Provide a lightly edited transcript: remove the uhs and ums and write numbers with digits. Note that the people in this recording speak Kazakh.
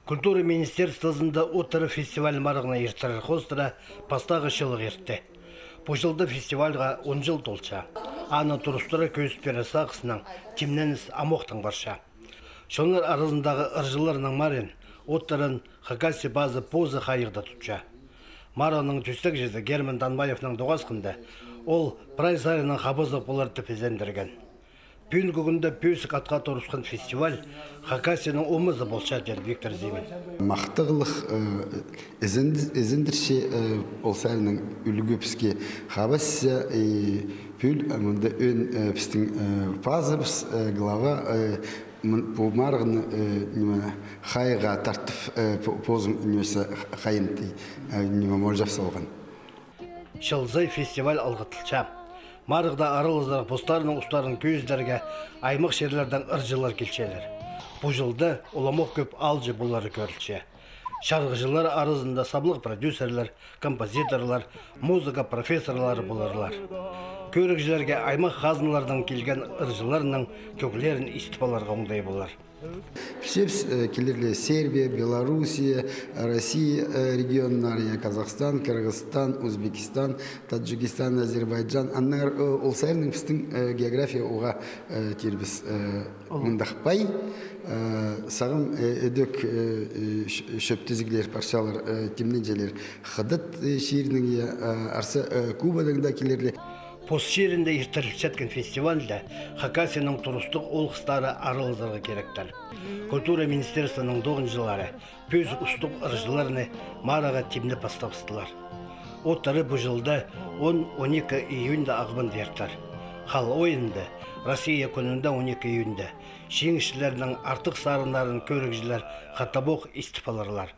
Культура министерствосында отыры фестиваль марығына ертірір қостыра пастағы шылық ертті. Бұл жылды фестивальға 10 жыл толча. Аны тұрыстыра көзіпері сақысының темненіс амоқтың барша. Шонар арызындағы ыржыларының марин, отырын Хакасия базы позы қайығда тұтша. Мараның түстік жезі Герман Данбаевның доғасқында, ол прайсарының қабызы боларды пезендірген. Бүгін күгінде пөсік атқа тұрысқан фестиваль Хакасияның омызы болша деді Виктор Зимин. Мақтығылық ізіндірше олсарының үлгі піске қабасия пүл мұнда өн пістің пазыбыз глава марғын қайыға тартып позым немесе қайынты можап салған. Шылзай фестиваль алғытылча. Марығда арылыздар постарының ұстарын көздерге аймақ шерлерден ыржылар келчелер. Бұл жылды оламық көп алжы бұлары көрілче. Шарғыжылар арызында саблық продюсерлер, композиторлар, музыка профессорлары бұларлар. Көрікжілерге аймақ қазыналардан келген ыржыларының көклерін истипаларға оңдай болар. Всепс келерле Сербия, Белоруссия, Россия регионнары, Казахстан, Кыргызстан, Узбекистан, Таджикистан, Азербайджан. Аннар олсайрның пістің география оға тербіз мұндақпай. Сағым өдөк шөптізігілер, паршалар, темненжелер қыдыт шиірінің арсы Кубадың да келерле. Пост шерінде ертірілшеткен фестивальда Хакасияның тұрыстық олқыстары арылызарға керектер. Культура министерствоның 9 жылары пөзік ұстық ыржыларыны мараға темні бастапсытылар. Оттары бұл жылда 10-12 июньда ағбын дертар. Қал ойында Россия күнінде 12 июньда шеңішілерінің артық сарындарын көрікжілер қатабоқ истипаларлар.